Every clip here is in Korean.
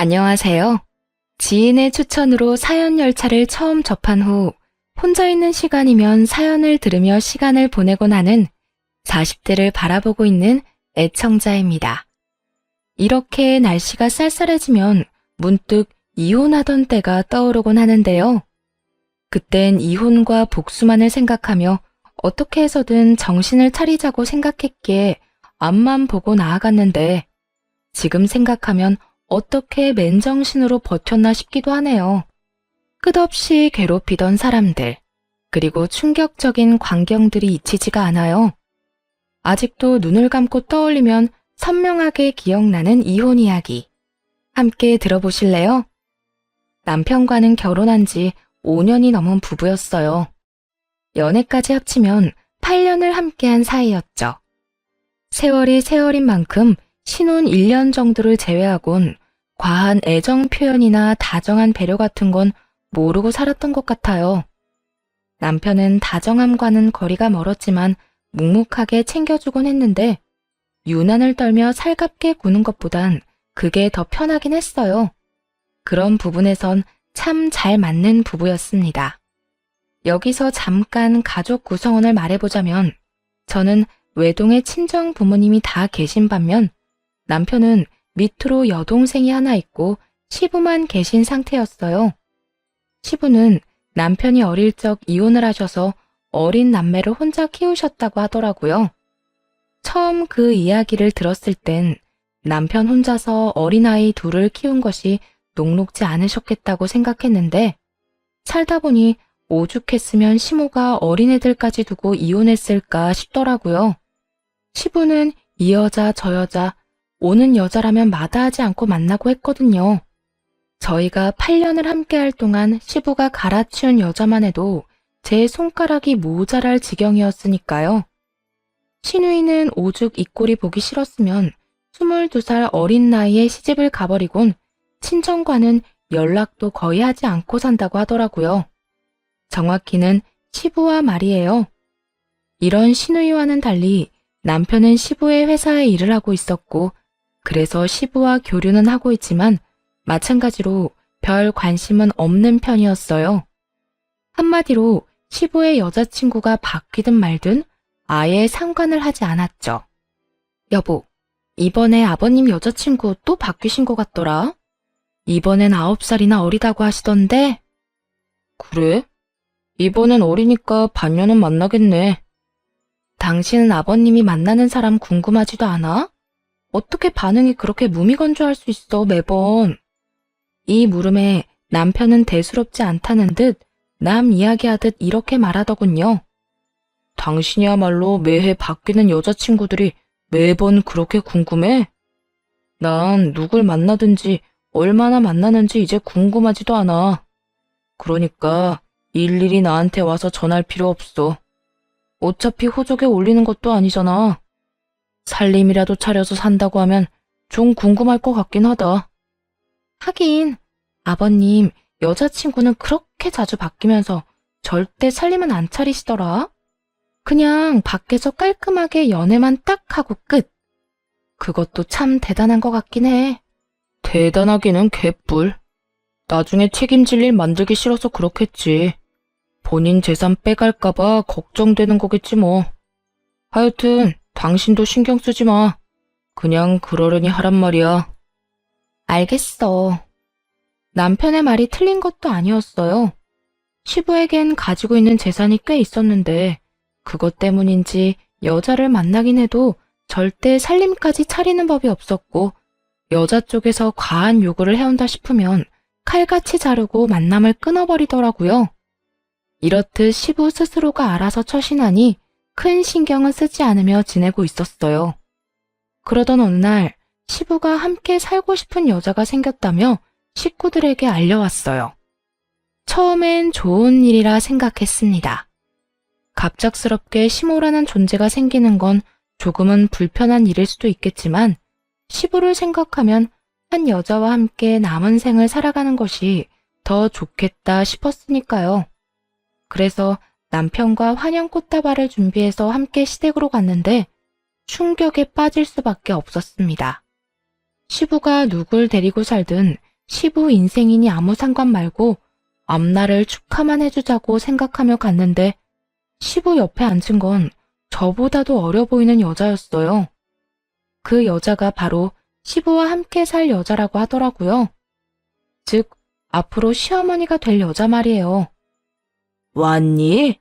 안녕하세요. 지인의 추천으로 사연 열차를 처음 접한 후 혼자 있는 시간이면 사연을 들으며 시간을 보내곤 하는 40대를 바라보고 있는 애청자입니다. 이렇게 날씨가 쌀쌀해지면 문득 이혼하던 때가 떠오르곤 하는데요. 그땐 이혼과 복수만을 생각하며 어떻게 해서든 정신을 차리자고 생각했기에 앞만 보고 나아갔는데 지금 생각하면 어떻게 맨정신으로 버텼나 싶기도 하네요. 끝없이 괴롭히던 사람들, 그리고 충격적인 광경들이 잊히지가 않아요. 아직도 눈을 감고 떠올리면 선명하게 기억나는 이혼 이야기. 함께 들어보실래요? 남편과는 결혼한 지 5년이 넘은 부부였어요. 연애까지 합치면 8년을 함께한 사이였죠. 세월이 세월인 만큼 신혼 1년 정도를 제외하곤 과한 애정 표현이나 다정한 배려 같은 건 모르고 살았던 것 같아요. 남편은 다정함과는 거리가 멀었지만 묵묵하게 챙겨주곤 했는데 유난을 떨며 살갑게 구는 것보단 그게 더 편하긴 했어요. 그런 부분에선 참 잘 맞는 부부였습니다. 여기서 잠깐 가족 구성원을 말해보자면 저는 외동의 친정 부모님이 다 계신 반면 남편은 밑으로 여동생이 하나 있고 시부만 계신 상태였어요. 시부는 남편이 어릴 적 이혼을 하셔서 어린 남매를 혼자 키우셨다고 하더라고요. 처음 그 이야기를 들었을 땐 남편 혼자서 어린아이 둘을 키운 것이 녹록지 않으셨겠다고 생각했는데 살다 보니 오죽했으면 시모가 어린애들까지 두고 이혼했을까 싶더라고요. 시부는 이 여자 저 여자 오는 여자라면 마다하지 않고 만나고 했거든요. 저희가 8년을 함께할 동안 시부가 갈아치운 여자만 해도 제 손가락이 모자랄 지경이었으니까요. 시누이는 오죽 이 꼴이 보기 싫었으면 22살 어린 나이에 시집을 가버리곤 친정과는 연락도 거의 하지 않고 산다고 하더라고요. 정확히는 시부와 말이에요. 이런 시누이와는 달리 남편은 시부의 회사에 일을 하고 있었고 그래서 시부와 교류는 하고 있지만 마찬가지로 별 관심은 없는 편이었어요. 한마디로 시부의 여자친구가 바뀌든 말든 아예 상관을 하지 않았죠. 여보, 이번에 아버님 여자친구 또 바뀌신 것 같더라? 이번엔 9살이나 어리다고 하시던데? 그래? 이번엔 어리니까 반년은 만나겠네. 당신은 아버님이 만나는 사람 궁금하지도 않아? 어떻게 반응이 그렇게 무미건조할 수 있어, 매번. 이 물음에 남편은 대수롭지 않다는 듯 남 이야기하듯 이렇게 말하더군요. 당신이야말로 매해 바뀌는 여자친구들이 매번 그렇게 궁금해? 난 누굴 만나든지 얼마나 만나는지 이제 궁금하지도 않아. 그러니까 일일이 나한테 와서 전할 필요 없어. 어차피 호적에 올리는 것도 아니잖아. 살림이라도 차려서 산다고 하면 좀 궁금할 것 같긴 하다. 하긴 아버님 여자친구는 그렇게 자주 바뀌면서 절대 살림은 안 차리시더라. 그냥 밖에서 깔끔하게 연애만 딱 하고 끝. 그것도 참 대단한 것 같긴 해. 대단하기는 개뿔. 나중에 책임질 일 만들기 싫어서 그렇겠지. 본인 재산 빼갈까봐 걱정되는 거겠지 뭐. 하여튼 당신도 신경 쓰지 마. 그냥 그러려니 하란 말이야. 알겠어. 남편의 말이 틀린 것도 아니었어요. 시부에겐 가지고 있는 재산이 꽤 있었는데 그것 때문인지 여자를 만나긴 해도 절대 살림까지 차리는 법이 없었고 여자 쪽에서 과한 요구를 해온다 싶으면 칼같이 자르고 만남을 끊어버리더라고요. 이렇듯 시부 스스로가 알아서 처신하니 큰 신경은 쓰지 않으며 지내고 있었어요. 그러던 어느 날 시부가 함께 살고 싶은 여자가 생겼다며 식구들에게 알려왔어요. 처음엔 좋은 일이라 생각했습니다. 갑작스럽게 시모라는 존재가 생기는 건 조금은 불편한 일일 수도 있겠지만 시부를 생각하면 한 여자와 함께 남은 생을 살아가는 것이 더 좋겠다 싶었으니까요. 그래서 남편과 환영 꽃다발을 준비해서 함께 시댁으로 갔는데 충격에 빠질 수밖에 없었습니다. 시부가 누굴 데리고 살든 시부 인생이니 아무 상관 말고 앞날을 축하만 해주자고 생각하며 갔는데 시부 옆에 앉은 건 저보다도 어려 보이는 여자였어요. 그 여자가 바로 시부와 함께 살 여자라고 하더라고요. 즉, 앞으로 시어머니가 될 여자 말이에요. 왔니?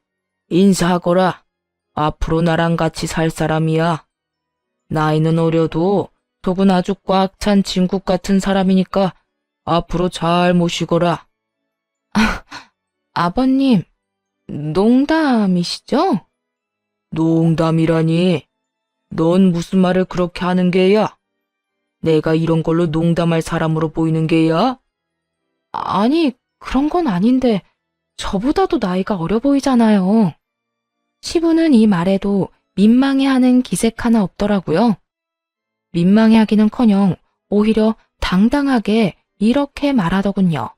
인사하거라. 앞으로 나랑 같이 살 사람이야. 나이는 어려도 속은 아주 꽉 찬 진국 같은 사람이니까 앞으로 잘 모시거라. 아버님, 농담이시죠? 농담이라니. 넌 무슨 말을 그렇게 하는 게야? 내가 이런 걸로 농담할 사람으로 보이는 게야? 아니, 그런 건 아닌데 저보다도 나이가 어려 보이잖아요. 시부는 이 말에도 민망해하는 기색 하나 없더라고요. 민망해하기는커녕 오히려 당당하게 이렇게 말하더군요.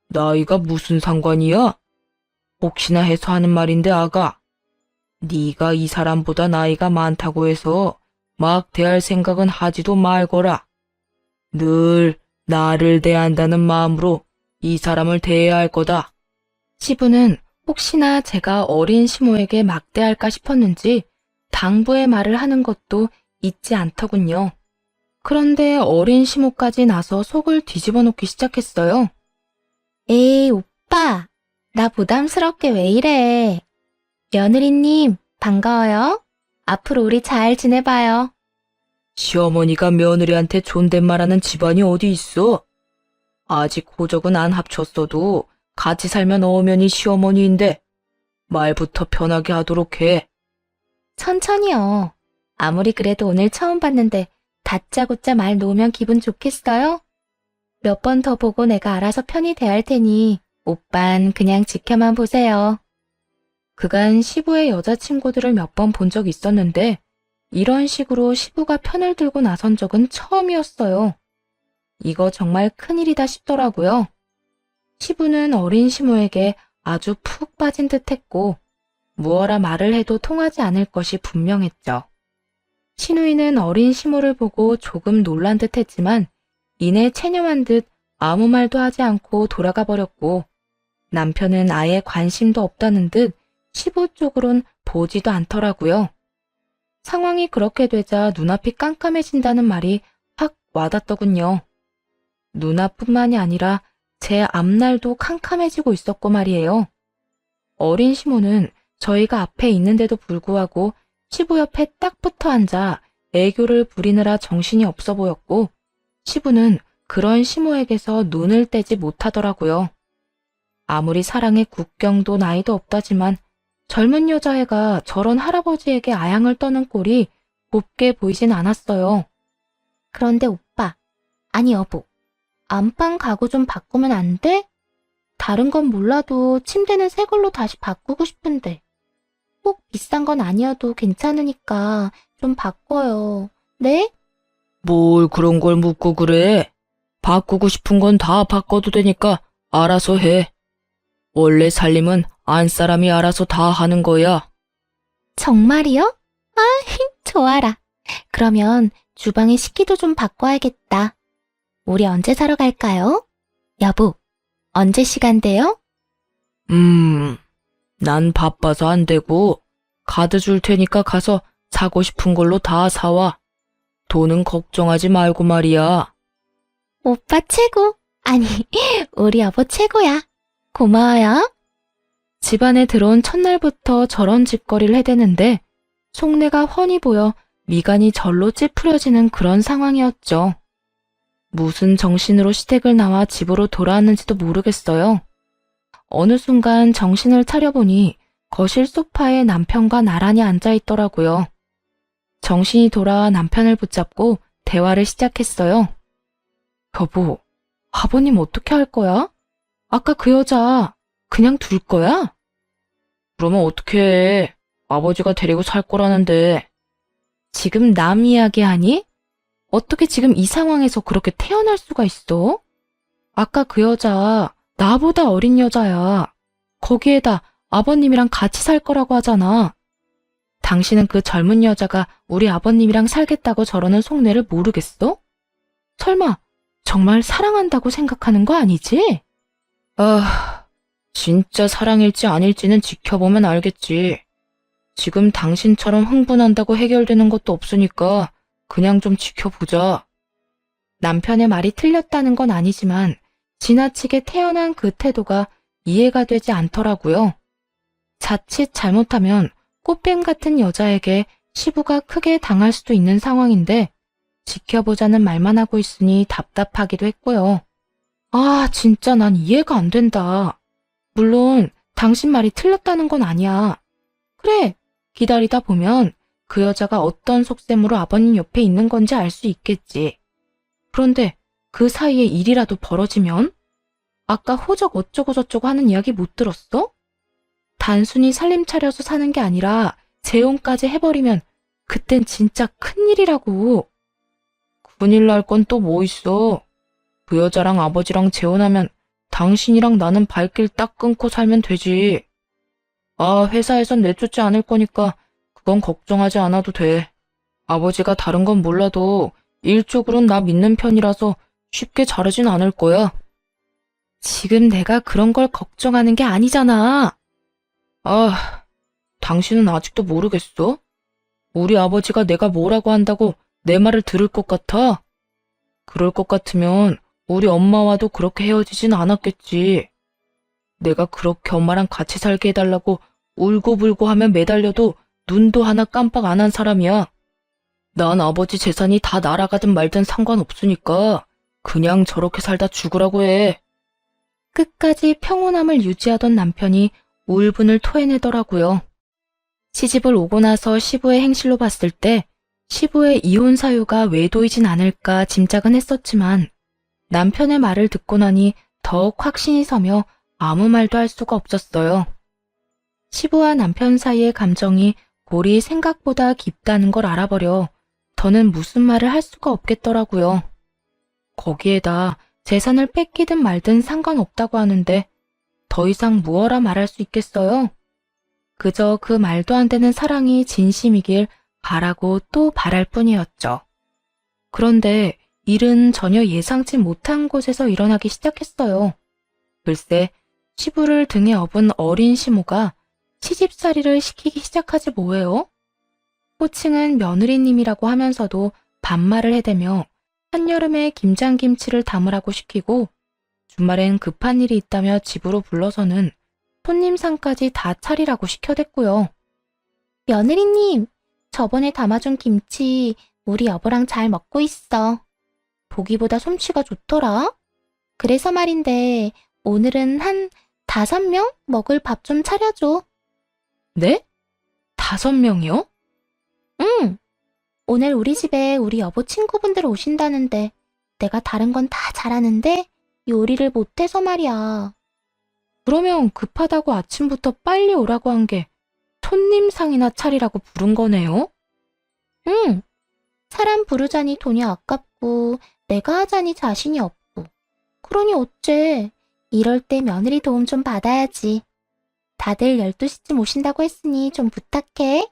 나이가 무슨 상관이야? 혹시나 해서 하는 말인데 아가. 네가 이 사람보다 나이가 많다고 해서 막 대할 생각은 하지도 말거라. 늘 나를 대한다는 마음으로 이 사람을 대해야 할 거다. 시부는 혹시나 제가 어린 시모에게 막대할까 싶었는지 당부의 말을 하는 것도 잊지 않더군요. 그런데 어린 시모까지 나서 속을 뒤집어 놓기 시작했어요. 에이, 오빠. 나 부담스럽게 왜 이래. 며느리님, 반가워요. 앞으로 우리 잘 지내봐요. 시어머니가 며느리한테 존댓말하는 집안이 어디 있어? 아직 호적은 안 합쳤어도 같이 살면 어머니 시어머니인데 말부터 편하게 하도록 해. 천천히요. 아무리 그래도 오늘 처음 봤는데 다짜고짜 말 놓으면 기분 좋겠어요? 몇 번 더 보고 내가 알아서 편히 대할 테니 오빤 그냥 지켜만 보세요. 그간 시부의 여자친구들을 몇 번 본 적 있었는데 이런 식으로 시부가 편을 들고 나선 적은 처음이었어요. 이거 정말 큰일이다 싶더라고요. 시부는 어린 시모에게 아주 푹 빠진 듯 했고 무어라 말을 해도 통하지 않을 것이 분명했죠. 시누이는 어린 시모를 보고 조금 놀란 듯 했지만 이내 체념한 듯 아무 말도 하지 않고 돌아가 버렸고 남편은 아예 관심도 없다는 듯 시부 쪽으론 보지도 않더라고요. 상황이 그렇게 되자 눈앞이 깜깜해진다는 말이 확 와닿더군요. 눈앞뿐만이 아니라 제 앞날도 캄캄해지고 있었고 말이에요. 어린 시모는 저희가 앞에 있는데도 불구하고 시부 옆에 딱 붙어 앉아 애교를 부리느라 정신이 없어 보였고 시부는 그런 시모에게서 눈을 떼지 못하더라고요. 아무리 사랑의 국경도 나이도 없다지만 젊은 여자애가 저런 할아버지에게 아양을 떠는 꼴이 곱게 보이진 않았어요. 그런데 오빠, 아니 여보, 안방 가구 좀 바꾸면 안 돼? 다른 건 몰라도 침대는 새 걸로 다시 바꾸고 싶은데. 꼭 비싼 건 아니어도 괜찮으니까 좀 바꿔요. 네? 뭘 그런 걸 묻고 그래? 바꾸고 싶은 건 다 바꿔도 되니까 알아서 해. 원래 살림은 안 사람이 알아서 다 하는 거야. 정말이요? 아, 좋아라. 그러면 주방의 식기도 좀 바꿔야겠다. 우리 언제 사러 갈까요? 여보, 언제 시간 돼요? 난 바빠서 안 되고 카드 줄 테니까 가서 사고 싶은 걸로 다 사와. 돈은 걱정하지 말고 말이야. 오빠 최고. 아니, 우리 여보 최고야. 고마워요. 집안에 들어온 첫날부터 저런 짓거리를 해대는데 속내가 훤히 보여 미간이 절로 찌푸려지는 그런 상황이었죠. 무슨 정신으로 시댁을 나와 집으로 돌아왔는지도 모르겠어요. 어느 순간 정신을 차려보니 거실 소파에 남편과 나란히 앉아있더라고요. 정신이 돌아와 남편을 붙잡고 대화를 시작했어요. 여보, 아버님 어떻게 할 거야? 아까 그 여자 그냥 둘 거야? 그러면 어떻게 해? 아버지가 데리고 살 거라는데. 지금 남 이야기하니? 어떻게 지금 이 상황에서 그렇게 태어날 수가 있어? 아까 그 여자 나보다 어린 여자야. 거기에다 아버님이랑 같이 살 거라고 하잖아. 당신은 그 젊은 여자가 우리 아버님이랑 살겠다고 저러는 속내를 모르겠어? 설마 정말 사랑한다고 생각하는 거 아니지? 아, 진짜 사랑일지 아닐지는 지켜보면 알겠지. 지금 당신처럼 흥분한다고 해결되는 것도 없으니까 그냥 좀 지켜보자. 남편의 말이 틀렸다는 건 아니지만 지나치게 태연한 그 태도가 이해가 되지 않더라고요. 자칫 잘못하면 꽃뱀 같은 여자에게 시부가 크게 당할 수도 있는 상황인데 지켜보자는 말만 하고 있으니 답답하기도 했고요. 아, 진짜 난 이해가 안 된다. 물론 당신 말이 틀렸다는 건 아니야. 그래, 기다리다 보면 그 여자가 어떤 속셈으로 아버님 옆에 있는 건지 알 수 있겠지. 그런데 그 사이에 일이라도 벌어지면? 아까 호적 어쩌고저쩌고 하는 이야기 못 들었어? 단순히 살림 차려서 사는 게 아니라 재혼까지 해버리면 그땐 진짜 큰일이라고. 큰일 날 건 또 뭐 있어. 그 여자랑 아버지랑 재혼하면 당신이랑 나는 발길 딱 끊고 살면 되지. 아, 회사에선 내쫓지 않을 거니까 그건 걱정하지 않아도 돼. 아버지가 다른 건 몰라도 일적으로는 나 믿는 편이라서 쉽게 자르진 않을 거야. 지금 내가 그런 걸 걱정하는 게 아니잖아. 아, 당신은 아직도 모르겠어? 우리 아버지가 내가 뭐라고 한다고 내 말을 들을 것 같아? 그럴 것 같으면 우리 엄마와도 그렇게 헤어지진 않았겠지. 내가 그렇게 엄마랑 같이 살게 해달라고 울고불고 하면 매달려도 눈도 하나 깜빡 안 한 사람이야. 난 아버지 재산이 다 날아가든 말든 상관없으니까 그냥 저렇게 살다 죽으라고 해. 끝까지 평온함을 유지하던 남편이 울분을 토해내더라고요. 시집을 오고 나서 시부의 행실로 봤을 때 시부의 이혼 사유가 외도이진 않을까 짐작은 했었지만 남편의 말을 듣고 나니 더욱 확신이 서며 아무 말도 할 수가 없었어요. 시부와 남편 사이의 감정이 골이 생각보다 깊다는 걸 알아버려 더는 무슨 말을 할 수가 없겠더라고요. 거기에다 재산을 뺏기든 말든 상관없다고 하는데 더 이상 무어라 말할 수 있겠어요? 그저 그 말도 안 되는 사랑이 진심이길 바라고 또 바랄 뿐이었죠. 그런데 일은 전혀 예상치 못한 곳에서 일어나기 시작했어요. 글쎄, 시부를 등에 업은 어린 시모가 시집살이를 시키기 시작하지 뭐예요? 호칭은 며느리님이라고 하면서도 반말을 해대며 한여름에 김장김치를 담으라고 시키고 주말엔 급한 일이 있다며 집으로 불러서는 손님상까지 다 차리라고 시켜댔고요. 며느리님, 저번에 담아준 김치 우리 여보랑 잘 먹고 있어. 보기보다 솜씨가 좋더라. 그래서 말인데 오늘은 한 5명 먹을 밥 좀 차려줘. 네? 5명이요? 응. 오늘 우리 집에 우리 여보 친구분들 오신다는데 내가 다른 건 다 잘하는데 요리를 못해서 말이야. 그러면 급하다고 아침부터 빨리 오라고 한 게 손님상이나 차리라고 부른 거네요? 응. 사람 부르자니 돈이 아깝고 내가 하자니 자신이 없고. 그러니 어째. 이럴 때 며느리 도움 좀 받아야지. 다들 12시쯤 오신다고 했으니 좀 부탁해.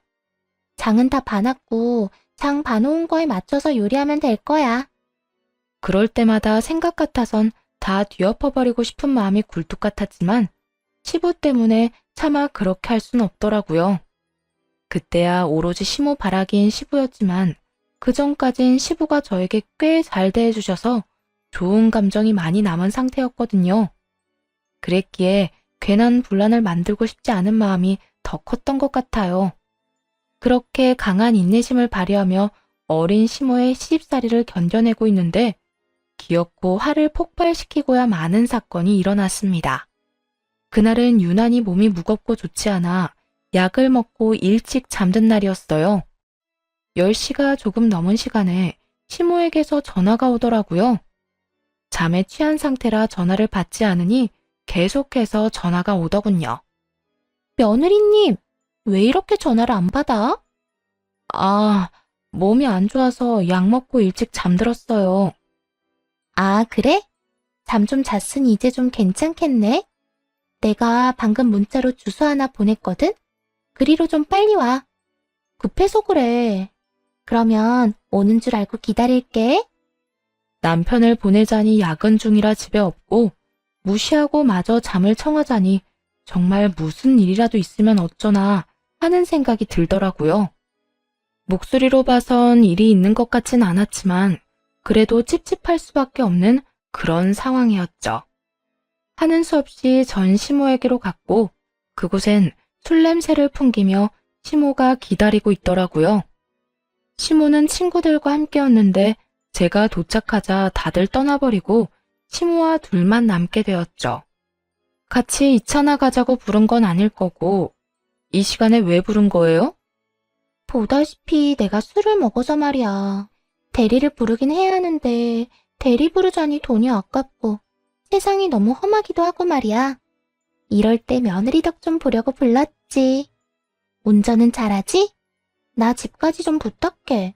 장은 다 봐놨고 장 봐놓은 거에 맞춰서 요리하면 될 거야. 그럴 때마다 생각 같아선 다 뒤엎어버리고 싶은 마음이 굴뚝 같았지만 시부 때문에 차마 그렇게 할 순 없더라고요. 그때야 오로지 시모 바라기인 시부였지만 그전까진 시부가 저에게 꽤 잘 대해주셔서 좋은 감정이 많이 남은 상태였거든요. 그랬기에 괜한 분란을 만들고 싶지 않은 마음이 더 컸던 것 같아요. 그렇게 강한 인내심을 발휘하며 어린 시모의 시집살이를 견뎌내고 있는데 기어코 화를 폭발시키고야 마는 사건이 일어났습니다. 그날은 유난히 몸이 무겁고 좋지 않아 약을 먹고 일찍 잠든 날이었어요. 10시가 조금 넘은 시간에 시모에게서 전화가 오더라고요. 잠에 취한 상태라 전화를 받지 않으니 계속해서 전화가 오더군요. 며느리님, 왜 이렇게 전화를 안 받아? 아, 몸이 안 좋아서 약 먹고 일찍 잠들었어요. 아, 그래? 잠 좀 잤으니 이제 좀 괜찮겠네? 내가 방금 문자로 주소 하나 보냈거든? 그리로 좀 빨리 와. 급해서 그래. 그러면 오는 줄 알고 기다릴게. 남편을 보내자니 야근 중이라 집에 없고 무시하고 마저 잠을 청하자니 정말 무슨 일이라도 있으면 어쩌나 하는 생각이 들더라고요. 목소리로 봐선 일이 있는 것 같진 않았지만 그래도 찝찝할 수밖에 없는 그런 상황이었죠. 하는 수 없이 전 시모에게로 갔고 그곳엔 술 냄새를 풍기며 시모가 기다리고 있더라고요. 시모는 친구들과 함께였는데 제가 도착하자 다들 떠나버리고 시모와 둘만 남게 되었죠. 같이 2차나 가자고 부른 건 아닐 거고 이 시간에 왜 부른 거예요? 보다시피 내가 술을 먹어서 말이야. 대리를 부르긴 해야 하는데 대리 부르자니 돈이 아깝고 세상이 너무 험하기도 하고 말이야. 이럴 때 며느리 덕 좀 보려고 불렀지. 운전은 잘하지? 나 집까지 좀 부탁해.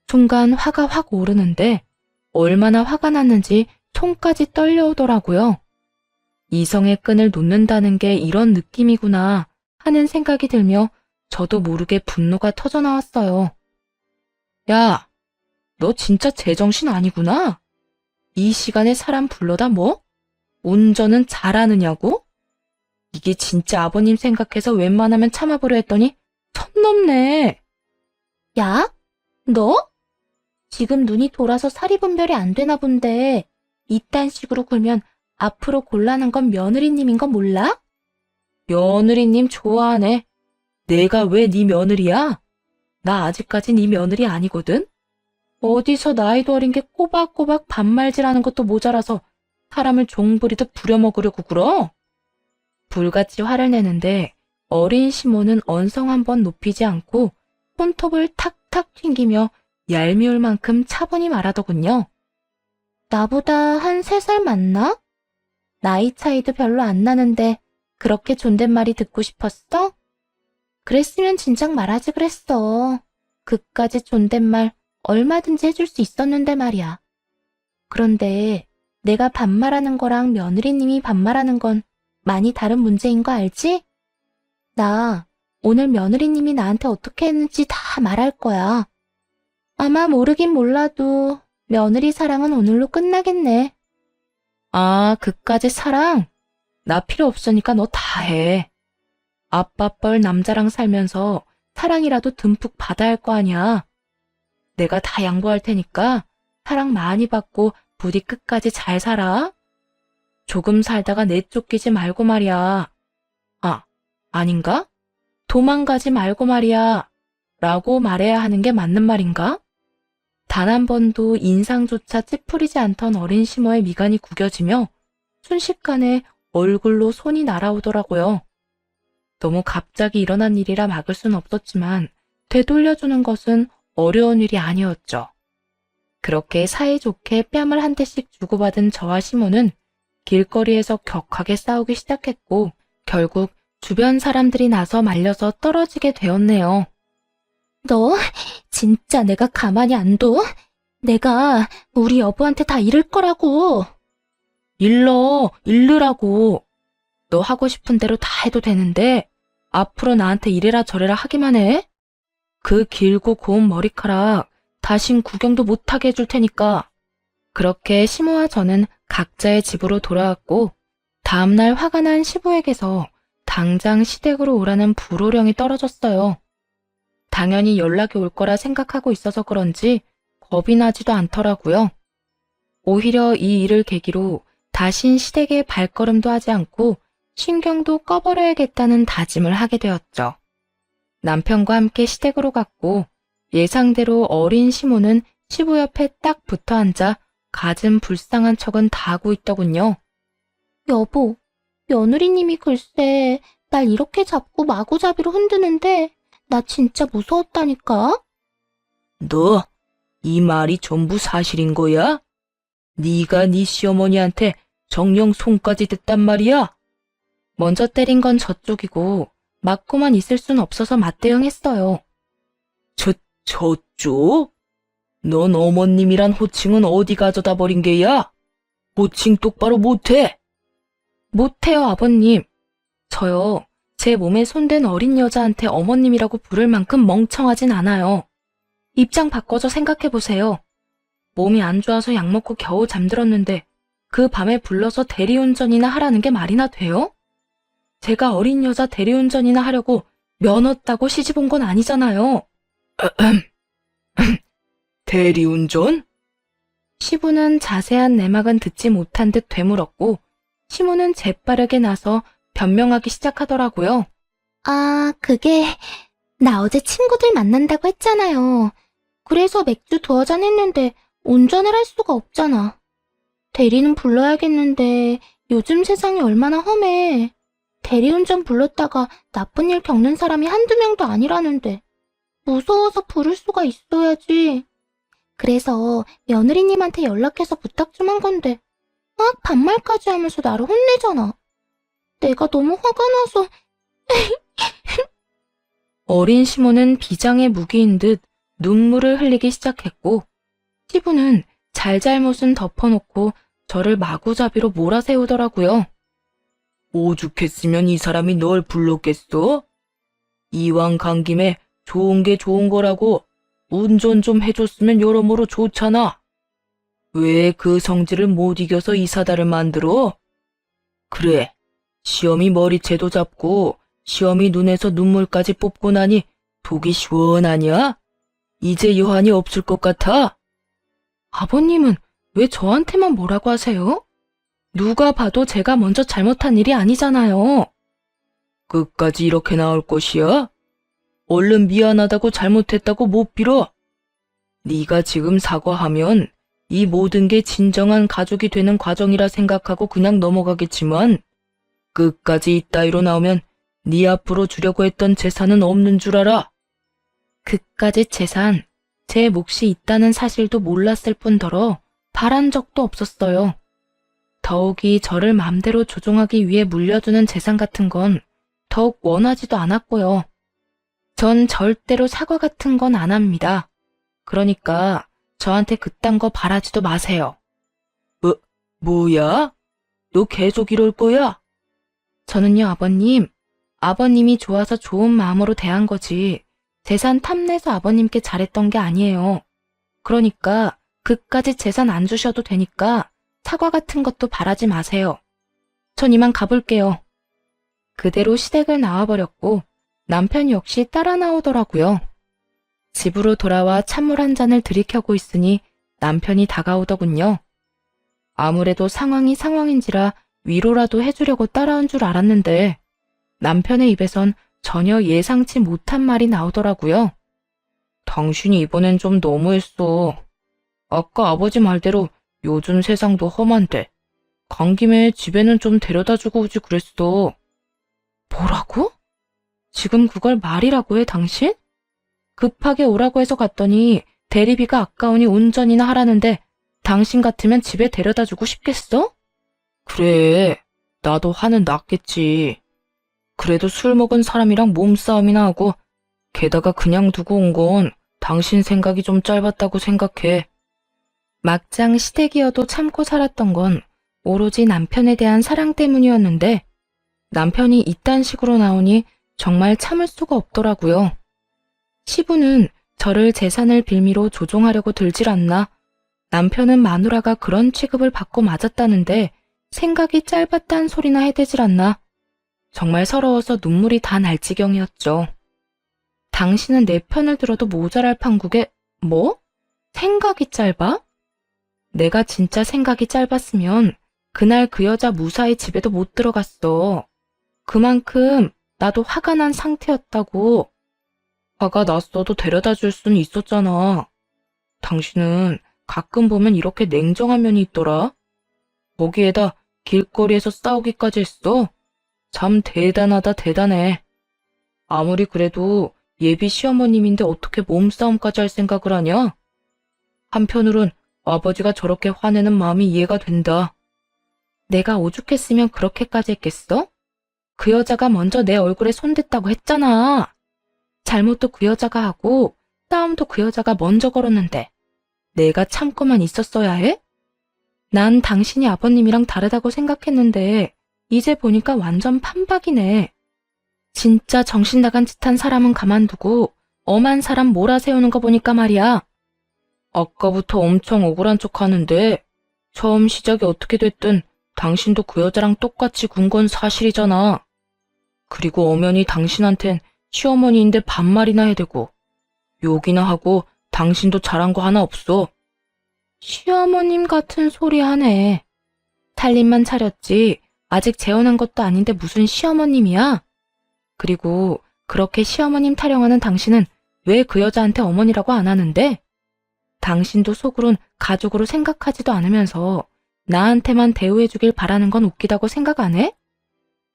순간 화가 확 오르는데 얼마나 화가 났는지 손까지 떨려오더라고요. 이성의 끈을 놓는다는 게 이런 느낌이구나 하는 생각이 들며 저도 모르게 분노가 터져나왔어요. 야, 너 진짜 제정신 아니구나? 이 시간에 사람 불러다 뭐? 운전은 잘하느냐고? 이게 진짜 아버님 생각해서 웬만하면 참아보려 했더니 선 넘네. 야? 너? 지금 눈이 돌아서 사리 분별이 안 되나 본데 이딴 식으로 굴면 앞으로 곤란한 건 며느리님인 거 몰라? 며느리님 좋아하네. 내가 왜 네 며느리야? 나 아직까지 네 며느리 아니거든? 어디서 나이도 어린 게 꼬박꼬박 반말질하는 것도 모자라서 사람을 종부리듯 부려먹으려고 굴어? 불같이 화를 내는데 어린 시모는 언성 한번 높이지 않고 손톱을 탁탁 튕기며 얄미울 만큼 차분히 말하더군요. 나보다 한 3살 많나? 나이 차이도 별로 안 나는데 그렇게 존댓말이 듣고 싶었어? 그랬으면 진작 말하지 그랬어. 그까지 존댓말 얼마든지 해줄 수 있었는데 말이야. 그런데 내가 반말하는 거랑 며느리님이 반말하는 건 많이 다른 문제인 거 알지? 나 오늘 며느리님이 나한테 어떻게 했는지 다 말할 거야. 아마 모르긴 몰라도 며느리 사랑은 오늘로 끝나겠네. 아, 그까지 사랑? 나 필요 없으니까 너 다 해. 아빠 뻘 남자랑 살면서 사랑이라도 듬뿍 받아야 할 거 아니야. 내가 다 양보할 테니까 사랑 많이 받고 부디 끝까지 잘 살아. 조금 살다가 내쫓기지 말고 말이야. 아, 아닌가? 도망가지 말고 말이야. 라고 말해야 하는 게 맞는 말인가? 단 한 번도 인상조차 찌푸리지 않던 어린 시모의 미간이 구겨지며 순식간에 얼굴로 손이 날아오더라고요. 너무 갑자기 일어난 일이라 막을 순 없었지만 되돌려주는 것은 어려운 일이 아니었죠. 그렇게 사이좋게 뺨을 한 대씩 주고받은 저와 시모는 길거리에서 격하게 싸우기 시작했고 결국 주변 사람들이 나서 말려서 떨어지게 되었네요. 너 진짜 내가 가만히 안 둬? 내가 우리 여보한테 다 이를 거라고. 일르라고. 너 하고 싶은 대로 다 해도 되는데 앞으로 나한테 이래라 저래라 하기만 해? 그 길고 고운 머리카락 다신 구경도 못하게 해줄 테니까. 그렇게 시모와 저는 각자의 집으로 돌아왔고 다음날 화가 난 시부에게서 당장 시댁으로 오라는 불호령이 떨어졌어요. 당연히 연락이 올 거라 생각하고 있어서 그런지 겁이 나지도 않더라고요. 오히려 이 일을 계기로 다신 시댁에 발걸음도 하지 않고 신경도 꺼버려야겠다는 다짐을 하게 되었죠. 남편과 함께 시댁으로 갔고 예상대로 어린 시모는 시부 옆에 딱 붙어 앉아 갖은 불쌍한 척은 다 하고 있더군요. 여보, 며느리님이 글쎄 날 이렇게 잡고 마구잡이로 흔드는데 나 진짜 무서웠다니까? 너, 이 말이 전부 사실인 거야? 네가 네 시어머니한테 정령 손까지 댔단 말이야? 먼저 때린 건 저쪽이고 맞고만 있을 순 없어서 맞대응했어요. 저쪽? 넌 어머님이란 호칭은 어디 가져다 버린 게야? 호칭 똑바로 못해? 못해요, 아버님. 저요, 제 몸에 손댄 어린 여자한테 어머님이라고 부를 만큼 멍청하진 않아요. 입장 바꿔서 생각해보세요. 몸이 안 좋아서 약 먹고 겨우 잠들었는데 그 밤에 불러서 대리운전이나 하라는 게 말이나 돼요? 제가 어린 여자 대리운전이나 하려고 면허 따고 시집 온 건 아니잖아요. 대리운전? 시부는 자세한 내막은 듣지 못한 듯 되물었고 시모는 재빠르게 나서 변명하기 시작하더라고요. 아, 그게 나 어제 친구들 만난다고 했잖아요. 그래서 맥주 2잔 했는데 운전을 할 수가 없잖아. 대리는 불러야겠는데 요즘 세상이 얼마나 험해. 대리운전 불렀다가 나쁜 일 겪는 사람이 한두 명도 아니라는데 무서워서 부를 수가 있어야지. 그래서 며느리님한테 연락해서 부탁 좀 한 건데 막 반말까지 하면서 나를 혼내잖아. 내가 너무 화가 나서. 어린 시모는 비장의 무기인 듯 눈물을 흘리기 시작했고 시부는 잘잘못은 덮어놓고 저를 마구잡이로 몰아세우더라고요. 오죽했으면 이 사람이 널 불렀겠어? 이왕 간 김에 좋은 게 좋은 거라고 운전 좀 해줬으면 여러모로 좋잖아. 왜 그 성질을 못 이겨서 이 사달을 만들어? 그래, 시험이 머리채도 잡고 시험이 눈에서 눈물까지 뽑고 나니 속이 시원하냐? 이제 여한이 없을 것 같아? 아버님은 왜 저한테만 뭐라고 하세요? 누가 봐도 제가 먼저 잘못한 일이 아니잖아요. 끝까지 이렇게 나올 것이야? 얼른 미안하다고 잘못했다고 못 빌어. 네가 지금 사과하면 이 모든 게 진정한 가족이 되는 과정이라 생각하고 그냥 넘어가겠지만 끝까지 이따위로 나오면 네 앞으로 주려고 했던 재산은 없는 줄 알아. 그까짓 재산, 제 몫이 있다는 사실도 몰랐을 뿐더러 바란 적도 없었어요. 더욱이 저를 맘대로 조종하기 위해 물려주는 재산 같은 건 더욱 원하지도 않았고요. 전 절대로 사과 같은 건 안 합니다. 그러니까 저한테 그딴 거 바라지도 마세요. 뭐야? 너 계속 이럴 거야? 저는요, 아버님이 좋아서 좋은 마음으로 대한 거지 재산 탐내서 아버님께 잘했던 게 아니에요. 그러니까 그까짓 재산 안 주셔도 되니까 사과 같은 것도 바라지 마세요. 전 이만 가볼게요. 그대로 시댁을 나와버렸고 남편 역시 따라 나오더라고요. 집으로 돌아와 찬물 한 잔을 들이켜고 있으니 남편이 다가오더군요. 아무래도 상황이 상황인지라 위로라도 해주려고 따라온 줄 알았는데 남편의 입에선 전혀 예상치 못한 말이 나오더라고요. 당신이 이번엔 좀 너무했어. 아까 아버지 말대로 요즘 세상도 험한데 간 김에 집에는 좀 데려다주고 오지 그랬어. 뭐라고? 지금 그걸 말이라고 해, 당신? 급하게 오라고 해서 갔더니 대리비가 아까우니 운전이나 하라는데 당신 같으면 집에 데려다주고 싶겠어? 그래, 나도 화는 났겠지. 그래도 술 먹은 사람이랑 몸싸움이나 하고 게다가 그냥 두고 온 건 당신 생각이 좀 짧았다고 생각해. 막장 시댁이어도 참고 살았던 건 오로지 남편에 대한 사랑 때문이었는데 남편이 이딴 식으로 나오니 정말 참을 수가 없더라고요. 시부는 저를 재산을 빌미로 조종하려고 들질 않나 남편은 마누라가 그런 취급을 받고 맞았다는데 생각이 짧았단 소리나 해대질 않나 정말 서러워서 눈물이 다 날 지경이었죠. 당신은 내 편을 들어도 모자랄 판국에 뭐? 생각이 짧아? 내가 진짜 생각이 짧았으면 그날 그 여자 무사히 집에도 못 들어갔어. 그만큼 나도 화가 난 상태였다고. 화가 났어도 데려다 줄 수는 있었잖아. 당신은 가끔 보면 이렇게 냉정한 면이 있더라. 거기에다 길거리에서 싸우기까지 했어. 참 대단하다 대단해. 아무리 그래도 예비 시어머님인데 어떻게 몸싸움까지 할 생각을 하냐? 한편으론 아버지가 저렇게 화내는 마음이 이해가 된다. 내가 오죽했으면 그렇게까지 했겠어? 그 여자가 먼저 내 얼굴에 손댔다고 했잖아. 잘못도 그 여자가 하고 싸움도 그 여자가 먼저 걸었는데 내가 참고만 있었어야 해? 난 당신이 아버님이랑 다르다고 생각했는데 이제 보니까 완전 판박이네. 진짜 정신 나간 짓한 사람은 가만두고 엄한 사람 몰아세우는 거 보니까 말이야. 아까부터 엄청 억울한 척 하는데 처음 시작이 어떻게 됐든 당신도 그 여자랑 똑같이 군 건 사실이잖아. 그리고 엄연히 당신한텐 시어머니인데 반말이나 해대고 욕이나 하고 당신도 잘한 거 하나 없어. 시어머님 같은 소리 하네. 살림만 차렸지 아직 재혼한 것도 아닌데 무슨 시어머님이야? 그리고 그렇게 시어머님 타령하는 당신은 왜 그 여자한테 어머니라고 안 하는데? 당신도 속으론 가족으로 생각하지도 않으면서 나한테만 대우해주길 바라는 건 웃기다고 생각 안 해?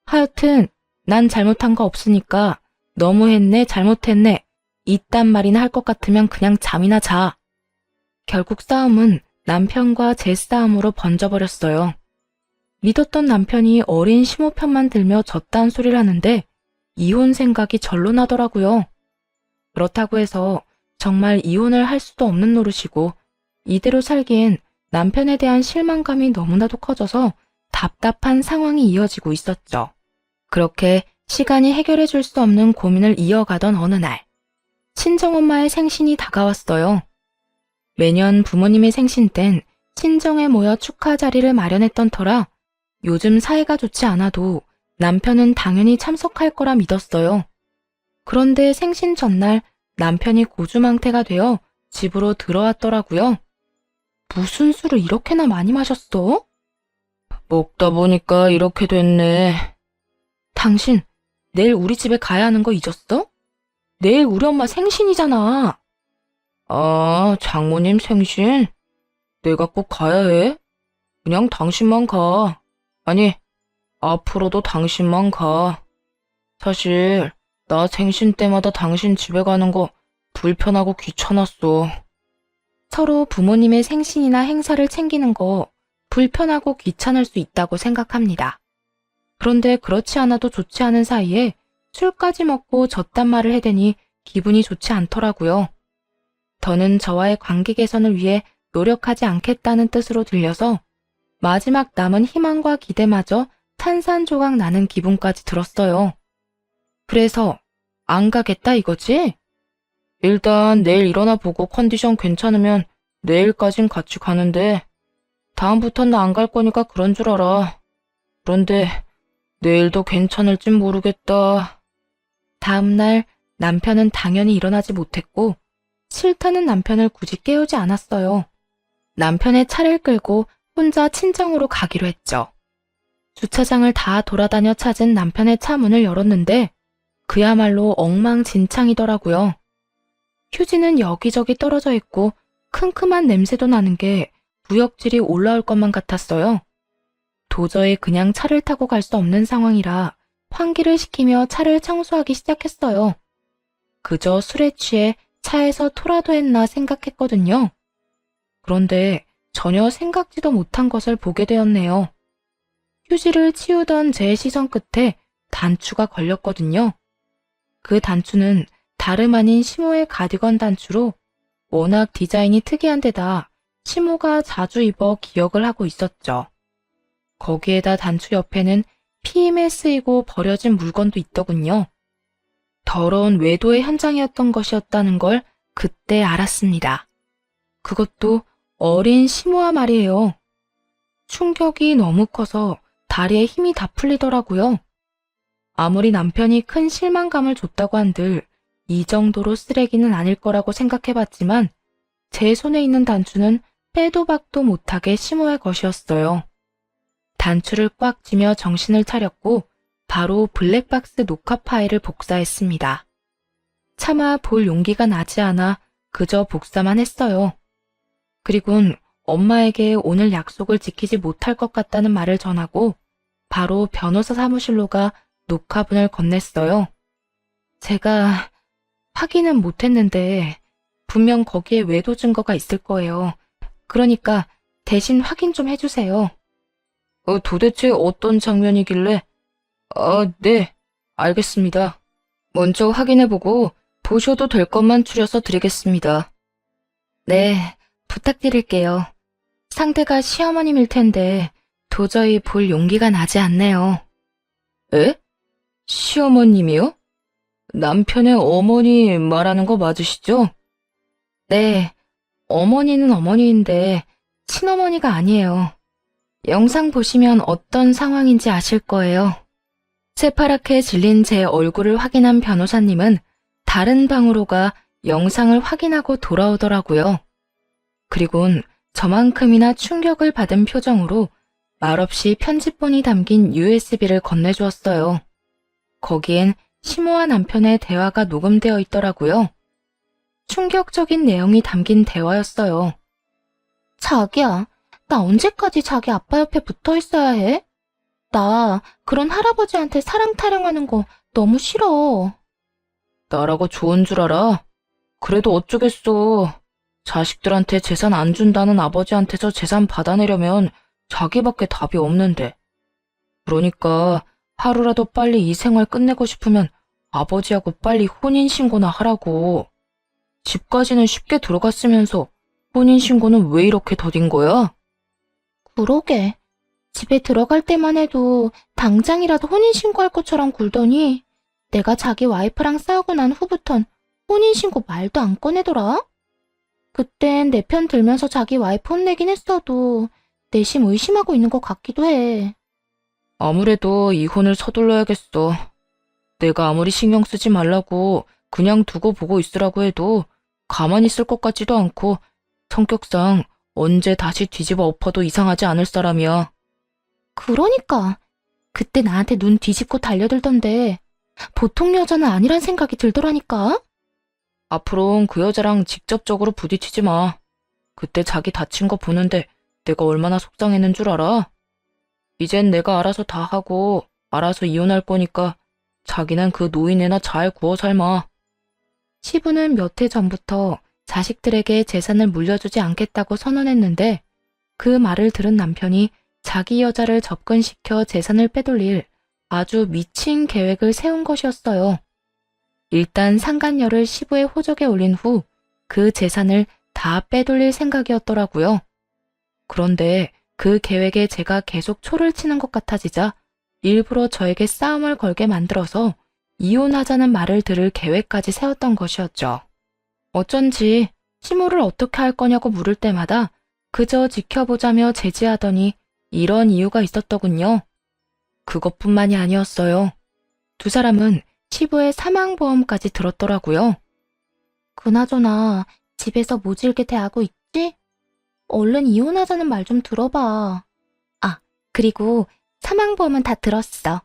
하여튼 난 잘못한 거 없으니까 너무했네 잘못했네 이딴 말이나 할 것 같으면 그냥 잠이나 자. 결국 싸움은 남편과 제 싸움으로 번져버렸어요. 믿었던 남편이 어린 시모 편만 들며 졌다는 소리를 하는데 이혼 생각이 절로 나더라고요. 그렇다고 해서 정말 이혼을 할 수도 없는 노릇이고 이대로 살기엔 남편에 대한 실망감이 너무나도 커져서 답답한 상황이 이어지고 있었죠. 그렇게 시간이 해결해 줄 수 없는 고민을 이어가던 어느 날, 친정엄마의 생신이 다가왔어요. 매년 부모님의 생신 땐 친정에 모여 축하 자리를 마련했던 터라 요즘 사이가 좋지 않아도 남편은 당연히 참석할 거라 믿었어요. 그런데 생신 전날 남편이 고주망태가 되어 집으로 들어왔더라고요. 무슨 술을 이렇게나 많이 마셨어? 먹다 보니까 이렇게 됐네. 당신, 내일 우리 집에 가야 하는 거 잊었어? 내일 우리 엄마 생신이잖아. 아, 장모님 생신? 내가 꼭 가야 해? 그냥 당신만 가. 아니, 앞으로도 당신만 가. 사실 나 생신 때마다 당신 집에 가는 거 불편하고 귀찮았어. 서로 부모님의 생신이나 행사를 챙기는 거 불편하고 귀찮을 수 있다고 생각합니다. 그런데 그렇지 않아도 좋지 않은 사이에 술까지 먹고 저딴 말을 해대니 기분이 좋지 않더라고요. 더는 저와의 관계 개선을 위해 노력하지 않겠다는 뜻으로 들려서 마지막 남은 희망과 기대마저 산산조각 나는 기분까지 들었어요. 그래서 안 가겠다 이거지? 일단 내일 일어나 보고 컨디션 괜찮으면 내일까진 같이 가는데 다음부턴 나 안 갈 거니까 그런 줄 알아. 그런데 내일도 괜찮을진 모르겠다. 다음날 남편은 당연히 일어나지 못했고 싫다는 남편을 굳이 깨우지 않았어요. 남편의 차를 끌고 혼자 친정으로 가기로 했죠. 주차장을 다 돌아다녀 찾은 남편의 차 문을 열었는데 그야말로 엉망진창이더라고요. 휴지는 여기저기 떨어져 있고 큼큼한 냄새도 나는 게 부역질이 올라올 것만 같았어요. 도저히 그냥 차를 타고 갈 수 없는 상황이라 환기를 시키며 차를 청소하기 시작했어요. 그저 술에 취해 차에서 토라도 했나 생각했거든요. 그런데 전혀 생각지도 못한 것을 보게 되었네요. 휴지를 치우던 제 시선 끝에 단추가 걸렸거든요. 그 단추는 다름 아닌 시모의 가디건 단추로 워낙 디자인이 특이한 데다 시모가 자주 입어 기억을 하고 있었죠. 거기에다 단추 옆에는 피임에 쓰이고 버려진 물건도 있더군요. 더러운 외도의 현장이었던 것이었다는 걸 그때 알았습니다. 그것도 어린 시모아 말이에요. 충격이 너무 커서 다리에 힘이 다 풀리더라고요. 아무리 남편이 큰 실망감을 줬다고 한들 이 정도로 쓰레기는 아닐 거라고 생각해봤지만 제 손에 있는 단추는 빼도 박도 못하게 시모의 것이었어요. 단추를 꽉 쥐며 정신을 차렸고 바로 블랙박스 녹화 파일을 복사했습니다. 차마 볼 용기가 나지 않아 그저 복사만 했어요. 그리곤 엄마에게 오늘 약속을 지키지 못할 것 같다는 말을 전하고 바로 변호사 사무실로 가 녹화본을 건넸어요. 제가 확인은 못했는데 분명 거기에 외도 증거가 있을 거예요. 그러니까 대신 확인 좀 해주세요. 도대체 어떤 장면이길래? 네, 알겠습니다. 먼저 확인해보고 보셔도 될 것만 추려서 드리겠습니다. 네, 부탁드릴게요. 상대가 시어머님일 텐데 도저히 볼 용기가 나지 않네요. 에? 시어머님이요? 남편의 어머니 말하는 거 맞으시죠? 네, 어머니는 어머니인데 친어머니가 아니에요. 영상 보시면 어떤 상황인지 아실 거예요. 새파랗게 질린 제 얼굴을 확인한 변호사님은 다른 방으로 가 영상을 확인하고 돌아오더라고요. 그리곤 저만큼이나 충격을 받은 표정으로 말없이 편집본이 담긴 USB를 건네주었어요. 거기엔 시모와 남편의 대화가 녹음되어 있더라고요. 충격적인 내용이 담긴 대화였어요. 자기야, 나 언제까지 자기 아빠 옆에 붙어 있어야 해? 나 그런 할아버지한테 사랑 타령하는 거 너무 싫어. 나라고 좋은 줄 알아? 그래도 어쩌겠어. 자식들한테 재산 안 준다는 아버지한테서 재산 받아내려면 자기밖에 답이 없는데. 그러니까 하루라도 빨리 이 생활 끝내고 싶으면 아버지하고 빨리 혼인신고나 하라고. 집까지는 쉽게 들어갔으면서 혼인신고는 왜 이렇게 더딘 거야? 그러게. 집에 들어갈 때만 해도 당장이라도 혼인신고할 것처럼 굴더니 내가 자기 와이프랑 싸우고 난 후부턴 혼인신고 말도 안 꺼내더라. 그땐 내 편 들면서 자기 와이프 혼내긴 했어도 내심 의심하고 있는 것 같기도 해. 아무래도 이혼을 서둘러야겠어. 내가 아무리 신경 쓰지 말라고 그냥 두고 보고 있으라고 해도 가만히 있을 것 같지도 않고 성격상 언제 다시 뒤집어 엎어도 이상하지 않을 사람이야. 그러니까 그때 나한테 눈 뒤집고 달려들던데 보통 여자는 아니란 생각이 들더라니까. 앞으로는 그 여자랑 직접적으로 부딪히지 마. 그때 자기 다친 거 보는데 내가 얼마나 속상했는 줄 알아? 이젠 내가 알아서 다 하고 알아서 이혼할 거니까 자기는 그 노인네나 잘 구워 삶아. 시부는 몇 해 전부터 자식들에게 재산을 물려주지 않겠다고 선언했는데 그 말을 들은 남편이 자기 여자를 접근시켜 재산을 빼돌릴 아주 미친 계획을 세운 것이었어요. 일단 상간녀를 시부의 호적에 올린 후 그 재산을 다 빼돌릴 생각이었더라고요. 그런데 그 계획에 제가 계속 초를 치는 것 같아지자 일부러 저에게 싸움을 걸게 만들어서 이혼하자는 말을 들을 계획까지 세웠던 것이었죠. 어쩐지 시모를 어떻게 할 거냐고 물을 때마다 그저 지켜보자며 제지하더니 이런 이유가 있었더군요. 그것뿐만이 아니었어요. 두 사람은 시부의 사망보험까지 들었더라고요. 그나저나 집에서 모질게 대하고 있지? 얼른 이혼하자는 말 좀 들어봐. 아, 그리고 사망보험은 다 들었어.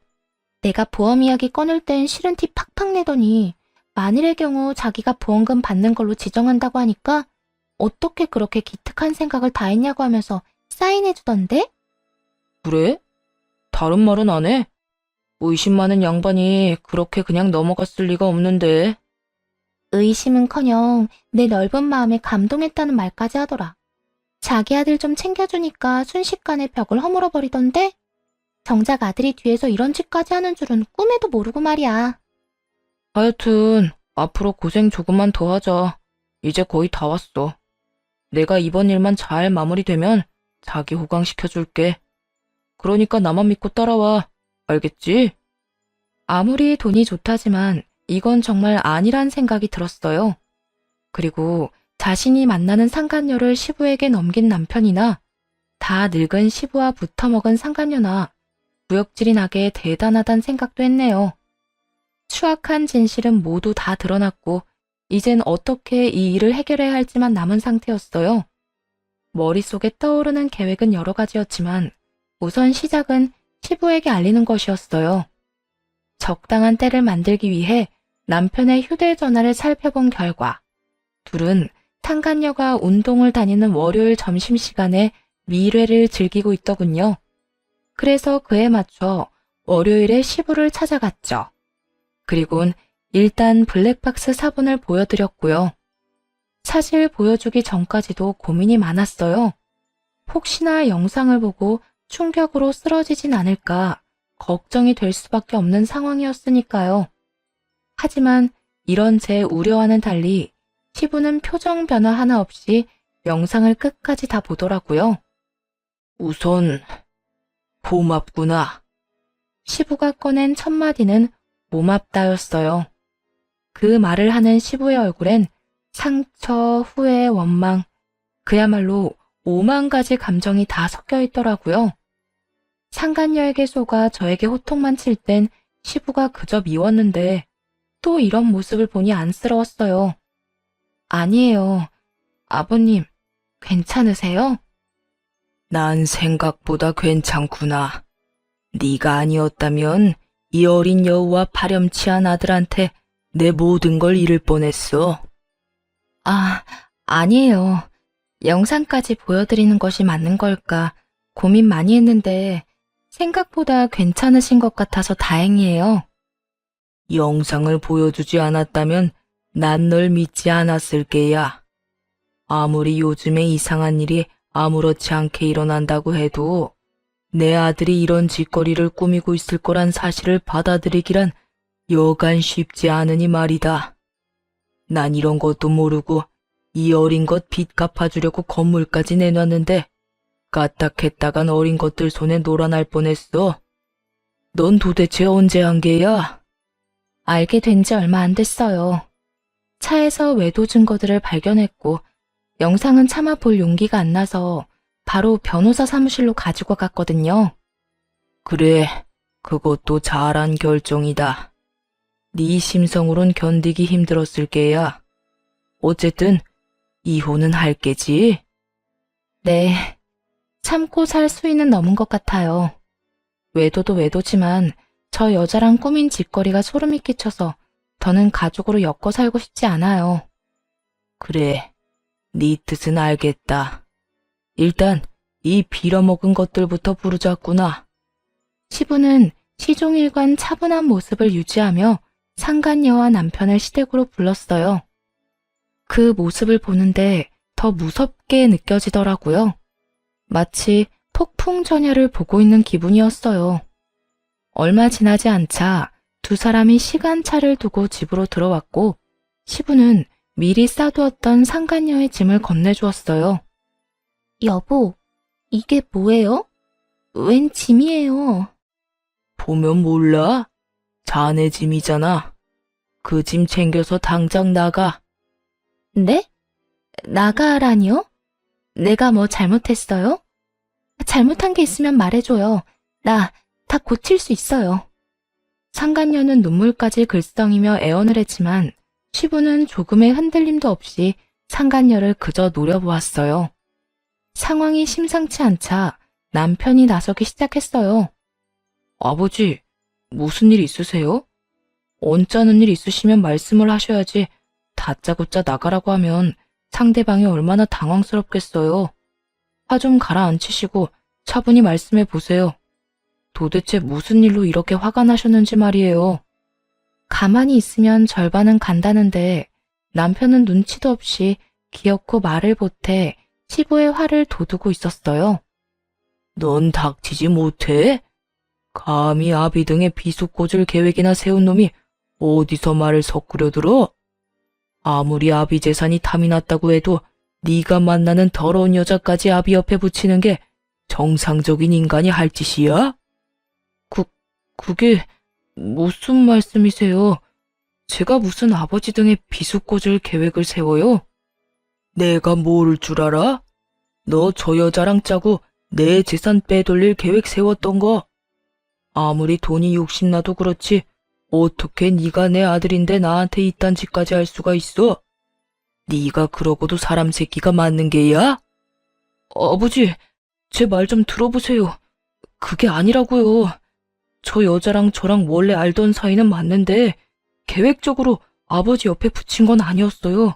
내가 보험 이야기 꺼낼 땐 싫은 티 팍팍 내더니 만일의 경우 자기가 보험금 받는 걸로 지정한다고 하니까 어떻게 그렇게 기특한 생각을 다 했냐고 하면서 사인해주던데? 그래? 다른 말은 안 해? 의심 많은 양반이 그렇게 그냥 넘어갔을 리가 없는데. 의심은커녕 내 넓은 마음에 감동했다는 말까지 하더라. 자기 아들 좀 챙겨주니까 순식간에 벽을 허물어버리던데? 정작 아들이 뒤에서 이런 짓까지 하는 줄은 꿈에도 모르고 말이야. 하여튼 앞으로 고생 조금만 더 하자. 이제 거의 다 왔어. 내가 이번 일만 잘 마무리되면 자기 호강시켜줄게. 그러니까 나만 믿고 따라와. 알겠지? 아무리 돈이 좋다지만 이건 정말 아니란 생각이 들었어요. 그리고 자신이 만나는 상간녀를 시부에게 넘긴 남편이나 다 늙은 시부와 붙어먹은 상간녀나 구역질이 나게 대단하단 생각도 했네요. 추악한 진실은 모두 다 드러났고 이젠 어떻게 이 일을 해결해야 할지만 남은 상태였어요. 머릿속에 떠오르는 계획은 여러 가지였지만 우선 시작은 시부에게 알리는 것이었어요. 적당한 때를 만들기 위해 남편의 휴대전화를 살펴본 결과 둘은 상간녀가 운동을 다니는 월요일 점심시간에 미래를 즐기고 있더군요. 그래서 그에 맞춰 월요일에 시부를 찾아갔죠. 그리곤 일단 블랙박스 사본을 보여드렸고요. 사실 보여주기 전까지도 고민이 많았어요. 혹시나 영상을 보고 충격으로 쓰러지진 않을까 걱정이 될 수밖에 없는 상황이었으니까요. 하지만 이런 제 우려와는 달리 시부는 표정 변화 하나 없이 영상을 끝까지 다 보더라고요. 우선 고맙구나. 시부가 꺼낸 첫 마디는 고맙다였어요. 그 말을 하는 시부의 얼굴엔 상처, 후회, 원망, 그야말로 5만 가지 감정이 다 섞여 있더라고요. 상간녀에게 속아 저에게 호통만 칠 땐 시부가 그저 미웠는데 또 이런 모습을 보니 안쓰러웠어요. 아니에요. 아버님, 괜찮으세요? 난 생각보다 괜찮구나. 네가 아니었다면 이 어린 여우와 파렴치한 아들한테 내 모든 걸 잃을 뻔했어. 아, 아니에요. 영상까지 보여드리는 것이 맞는 걸까 고민 많이 했는데 생각보다 괜찮으신 것 같아서 다행이에요. 영상을 보여주지 않았다면 난 널 믿지 않았을 게야. 아무리 요즘에 이상한 일이 아무렇지 않게 일어난다고 해도 내 아들이 이런 짓거리를 꾸미고 있을 거란 사실을 받아들이기란 여간 쉽지 않으니 말이다. 난 이런 것도 모르고 이 어린 것 빚 갚아주려고 건물까지 내놨는데 까딱했다간 어린 것들 손에 놀아날 뻔했어. 넌 도대체 언제 한 게야? 알게 된 지 얼마 안 됐어요. 차에서 외도 증거들을 발견했고 영상은 차마 볼 용기가 안 나서 바로 변호사 사무실로 가지고 갔거든요. 그래, 그것도 잘한 결정이다. 네 심성으론 견디기 힘들었을 게야. 어쨌든 이혼은 할 게지? 네, 참고 살 수위는 넘은 것 같아요. 외도도 외도지만 저 여자랑 꾸민 짓거리가 소름이 끼쳐서 더는 가족으로 엮어 살고 싶지 않아요. 그래, 네 뜻은 알겠다. 일단 이 빌어먹은 것들부터 부르자꾸나. 시부는 시종일관 차분한 모습을 유지하며 상간녀와 남편을 시댁으로 불렀어요. 그 모습을 보는데 더 무섭게 느껴지더라고요. 마치 폭풍 전야를 보고 있는 기분이었어요. 얼마 지나지 않자 두 사람이 시간차를 두고 집으로 들어왔고 시부는 미리 싸두었던 상간녀의 짐을 건네주었어요. 여보, 이게 뭐예요? 웬 짐이에요? 보면 몰라? 자네 짐이잖아. 그 짐 챙겨서 당장 나가. 네? 나가라니요? 내가 뭐 잘못했어요? 잘못한 게 있으면 말해줘요. 나 다 고칠 수 있어요. 상간녀는 눈물까지 글썽이며 애원을 했지만 시부는 조금의 흔들림도 없이 상간녀를 그저 노려보았어요. 상황이 심상치 않자 남편이 나서기 시작했어요. 아버지, 무슨 일 있으세요? 언짢은 일 있으시면 말씀을 하셔야지 다짜고짜 나가라고 하면 상대방이 얼마나 당황스럽겠어요. 화 좀 가라앉히시고 차분히 말씀해 보세요. 도대체 무슨 일로 이렇게 화가 나셨는지 말이에요. 가만히 있으면 절반은 간다는데 남편은 눈치도 없이 기어코 말을 보태 시부의 화를 돋우고 있었어요. 넌 닥치지 못해? 감히 아비 등의 비수 꽂을 계획이나 세운 놈이 어디서 말을 섞으려 들어? 아무리 아비 재산이 탐이 났다고 해도 네가 만나는 더러운 여자까지 아비 옆에 붙이는 게 정상적인 인간이 할 짓이야? 그게 무슨 말씀이세요? 제가 무슨 아버지 등의 비수 꽂을 계획을 세워요? 내가 모를 줄 알아? 너 저 여자랑 짜고 내 재산 빼돌릴 계획 세웠던 거. 아무리 돈이 욕심나도 그렇지 어떻게 네가 내 아들인데 나한테 이딴 짓까지 할 수가 있어? 네가 그러고도 사람 새끼가 맞는 게야? 아버지, 제 말 좀 들어보세요. 그게 아니라고요. 저 여자랑 저랑 원래 알던 사이는 맞는데 계획적으로 아버지 옆에 붙인 건 아니었어요.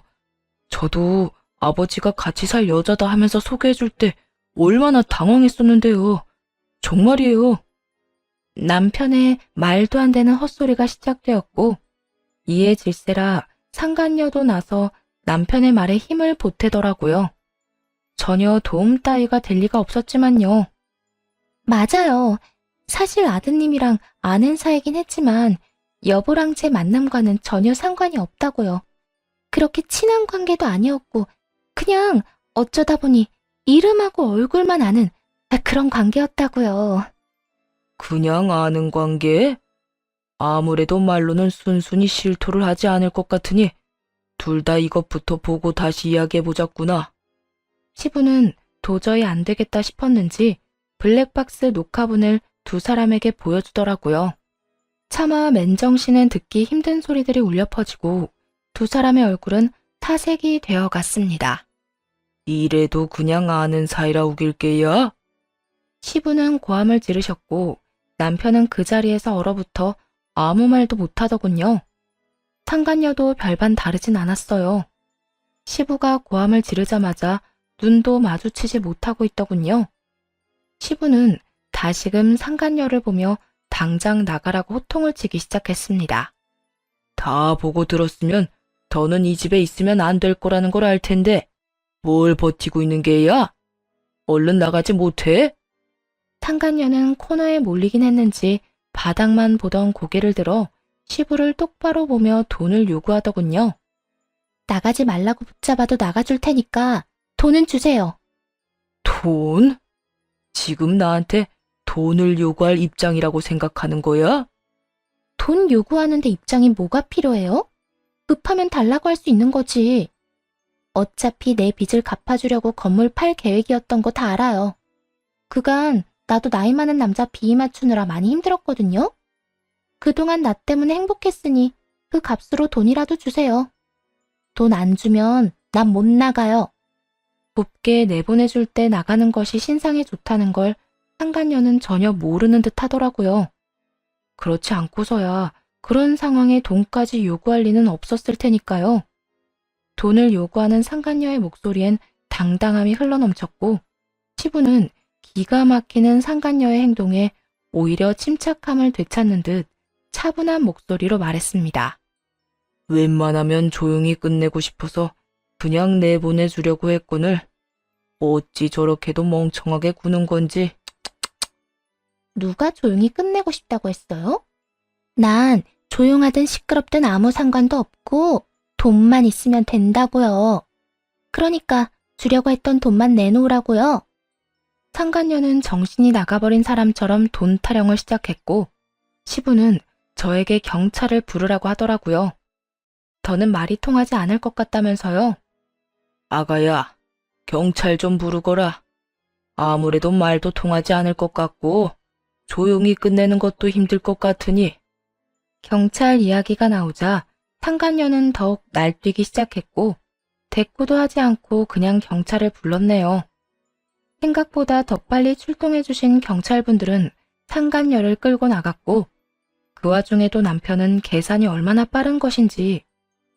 저도 아버지가 같이 살 여자다 하면서 소개해줄 때 얼마나 당황했었는데요. 정말이에요. 남편의 말도 안 되는 헛소리가 시작되었고 이에 질세라 상간녀도 나서 남편의 말에 힘을 보태더라고요. 전혀 도움 따위가 될 리가 없었지만요. 맞아요. 사실 아드님이랑 아는 사이긴 했지만 여보랑 제 만남과는 전혀 상관이 없다고요. 그렇게 친한 관계도 아니었고 그냥 어쩌다 보니 이름하고 얼굴만 아는 그런 관계였다고요. 그냥 아는 관계? 아무래도 말로는 순순히 실토를 하지 않을 것 같으니 둘 다 이것부터 보고 다시 이야기해보자꾸나. 시부는 도저히 안 되겠다 싶었는지 블랙박스 녹화본을 두 사람에게 보여주더라고요. 차마 맨정신은 듣기 힘든 소리들이 울려 퍼지고 두 사람의 얼굴은 사색이 되어 갔습니다. 이래도 그냥 아는 사이라 우길게야? 시부는 고함을 지르셨고 남편은 그 자리에서 얼어붙어 아무 말도 못하더군요. 상간녀도 별반 다르진 않았어요. 시부가 고함을 지르자마자 눈도 마주치지 못하고 있더군요. 시부는 다시금 상간녀를 보며 당장 나가라고 호통을 치기 시작했습니다. 다 보고 들었으면 더는 이 집에 있으면 안 될 거라는 걸 알 텐데 뭘 버티고 있는 게야? 얼른 나가지 못해? 상간녀는 코너에 몰리긴 했는지 바닥만 보던 고개를 들어 시부를 똑바로 보며 돈을 요구하더군요. 나가지 말라고 붙잡아도 나가줄 테니까 돈은 주세요. 돈? 지금 나한테 돈을 요구할 입장이라고 생각하는 거야? 돈 요구하는데 입장이 뭐가 필요해요? 급하면 달라고 할 수 있는 거지. 어차피 내 빚을 갚아주려고 건물 팔 계획이었던 거 다 알아요. 그간 나도 나이 많은 남자 비위 맞추느라 많이 힘들었거든요. 그동안 나 때문에 행복했으니 그 값으로 돈이라도 주세요. 돈 안 주면 난 못 나가요. 곱게 내보내줄 때 나가는 것이 신상에 좋다는 걸 상간녀는 전혀 모르는 듯 하더라고요. 그렇지 않고서야 그런 상황에 돈까지 요구할 리는 없었을 테니까요. 돈을 요구하는 상간녀의 목소리엔 당당함이 흘러넘쳤고 시부는 기가 막히는 상간녀의 행동에 오히려 침착함을 되찾는 듯 차분한 목소리로 말했습니다. 웬만하면 조용히 끝내고 싶어서 그냥 내보내주려고 했거늘 어찌 저렇게도 멍청하게 구는 건지. 누가 조용히 끝내고 싶다고 했어요? 난 조용하든 시끄럽든 아무 상관도 없고 돈만 있으면 된다고요. 그러니까 주려고 했던 돈만 내놓으라고요. 상간녀는 정신이 나가버린 사람처럼 돈 타령을 시작했고 시부는 저에게 경찰을 부르라고 하더라고요. 더는 말이 통하지 않을 것 같다면서요. 아가야, 경찰 좀 부르거라. 아무래도 말도 통하지 않을 것 같고 조용히 끝내는 것도 힘들 것 같으니. 경찰 이야기가 나오자 상간녀는 더욱 날뛰기 시작했고 대꾸도 하지 않고 그냥 경찰을 불렀네요. 생각보다 더 빨리 출동해주신 경찰분들은 상간녀를 끌고 나갔고 그 와중에도 남편은 계산이 얼마나 빠른 것인지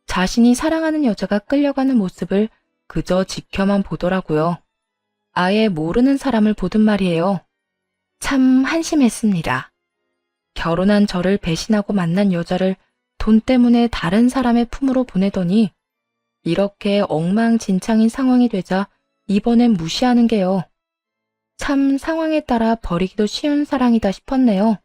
자신이 사랑하는 여자가 끌려가는 모습을 그저 지켜만 보더라고요. 아예 모르는 사람을 보든 말이에요. 참 한심했습니다. 결혼한 저를 배신하고 만난 여자를 돈 때문에 다른 사람의 품으로 보내더니 이렇게 엉망진창인 상황이 되자 이번엔 무시하는 게요. 참 상황에 따라 버리기도 쉬운 사랑이다 싶었네요.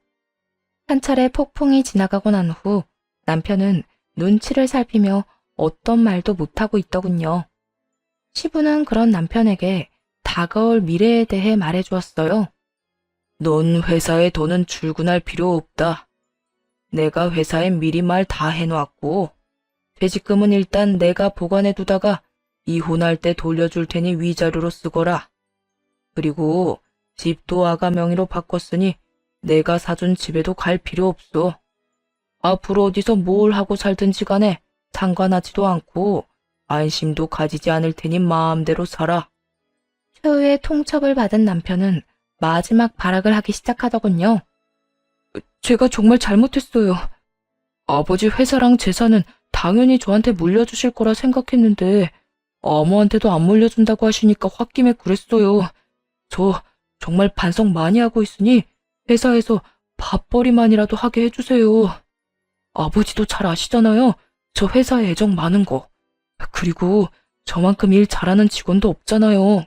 한 차례 폭풍이 지나가고 난 후 남편은 눈치를 살피며 어떤 말도 못하고 있더군요. 시부는 그런 남편에게 다가올 미래에 대해 말해주었어요. 넌 회사에 더는 출근할 필요 없다. 내가 회사에 미리 말 다 해놨고 퇴직금은 일단 내가 보관해두다가 이혼할 때 돌려줄 테니 위자료로 쓰거라. 그리고 집도 아가 명의로 바꿨으니 내가 사준 집에도 갈 필요 없어. 앞으로 어디서 뭘 하고 살든지 간에 상관하지도 않고 안심도 가지지 않을 테니 마음대로 살아. 최후의 통첩을 받은 남편은 마지막 발악을 하기 시작하더군요. 제가 정말 잘못했어요. 아버지 회사랑 재산은 당연히 저한테 물려주실 거라 생각했는데 아무한테도 안 물려준다고 하시니까 홧김에 그랬어요. 저 정말 반성 많이 하고 있으니 회사에서 밥벌이만이라도 하게 해주세요. 아버지도 잘 아시잖아요. 저 회사에 애정 많은 거. 그리고 저만큼 일 잘하는 직원도 없잖아요.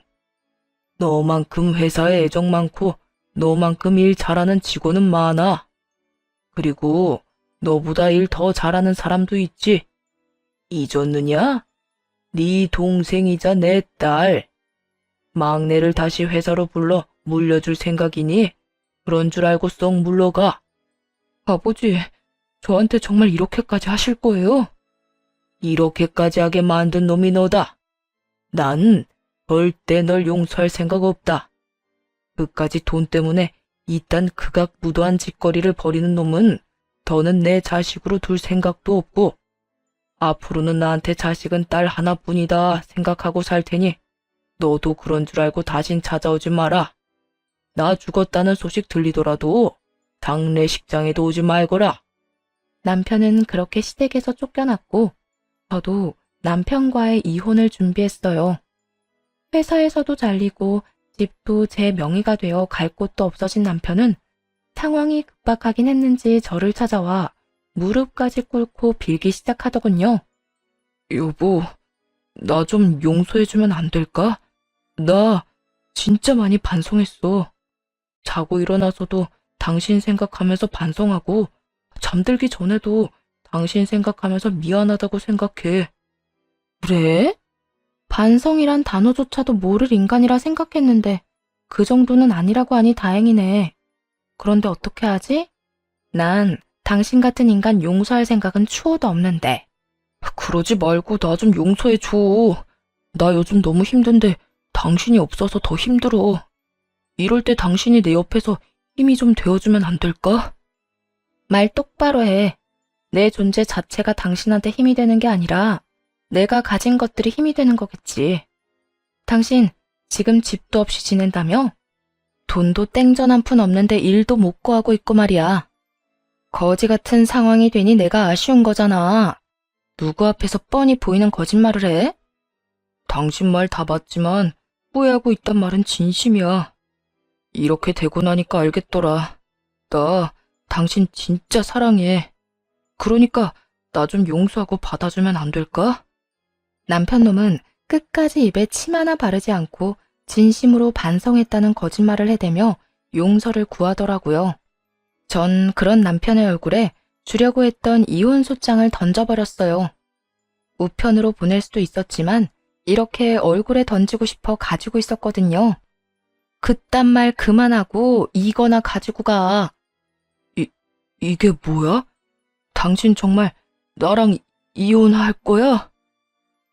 너만큼 회사에 애정 많고 너만큼 일 잘하는 직원은 많아. 그리고 너보다 일 더 잘하는 사람도 있지. 잊었느냐? 네 동생이자 내 딸. 막내를 다시 회사로 불러 물려줄 생각이니 그런 줄 알고 쏙 물러가. 아버지, 저한테 정말 이렇게까지 하실 거예요? 이렇게까지 하게 만든 놈이 너다. 난 절대 널 용서할 생각 없다. 끝까지 돈 때문에 이딴 극악무도한 짓거리를 벌이는 놈은 더는 내 자식으로 둘 생각도 없고 앞으로는 나한테 자식은 딸 하나뿐이다 생각하고 살 테니 너도 그런 줄 알고 다신 찾아오지 마라. 나 죽었다는 소식 들리더라도 장례식장에도 오지 말거라. 남편은 그렇게 시댁에서 쫓겨났고 저도 남편과의 이혼을 준비했어요. 회사에서도 잘리고 집도 제 명의가 되어 갈 곳도 없어진 남편은 상황이 급박하긴 했는지 저를 찾아와 무릎까지 꿇고 빌기 시작하더군요. 여보, 나 좀 용서해주면 안 될까? 나 진짜 많이 반성했어. 자고 일어나서도 당신 생각하면서 반성하고 잠들기 전에도 당신 생각하면서 미안하다고 생각해. 그래? 반성이란 단어조차도 모를 인간이라 생각했는데 그 정도는 아니라고 하니 다행이네. 그런데 어떻게 하지? 난 당신 같은 인간 용서할 생각은 추호도 없는데. 그러지 말고 나 좀 용서해줘. 나 요즘 너무 힘든데 당신이 없어서 더 힘들어. 이럴 때 당신이 내 옆에서 힘이 좀 되어주면 안 될까? 말 똑바로 해. 내 존재 자체가 당신한테 힘이 되는 게 아니라 내가 가진 것들이 힘이 되는 거겠지. 당신 지금 집도 없이 지낸다며? 돈도 땡전 한 푼 없는데 일도 못 구하고 있고 말이야. 거지 같은 상황이 되니 내가 아쉬운 거잖아. 누구 앞에서 뻔히 보이는 거짓말을 해? 당신 말 다 맞지만 후회하고 있단 말은 진심이야. 이렇게 되고 나니까 알겠더라. 나 당신 진짜 사랑해. 그러니까 나 좀 용서하고 받아주면 안 될까? 남편 놈은 끝까지 입에 침 하나 바르지 않고 진심으로 반성했다는 거짓말을 해대며 용서를 구하더라고요. 전 그런 남편의 얼굴에 주려고 했던 이혼 소장을 던져버렸어요. 우편으로 보낼 수도 있었지만 이렇게 얼굴에 던지고 싶어 가지고 있었거든요. 그딴 말 그만하고 이거나 가지고 가. 이게 뭐야? 당신 정말 나랑 이혼할 거야?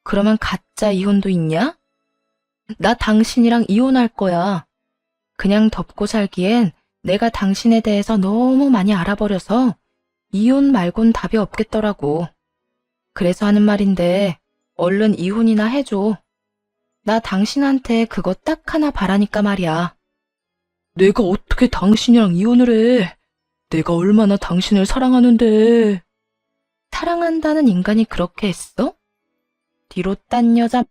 그러면 가짜 이혼도 있냐? 나 당신이랑 이혼할 거야. 그냥 덮고 살기엔 내가 당신에 대해서 너무 많이 알아버려서 이혼 말곤 답이 없겠더라고. 그래서 하는 말인데 얼른 이혼이나 해줘. 나 당신한테 그거 딱 하나 바라니까 말이야. 내가 어떻게 당신이랑 이혼을 해? 내가 얼마나 당신을 사랑하는데. 사랑한다는 인간이 그렇게 했어? 뒤로 딴 여자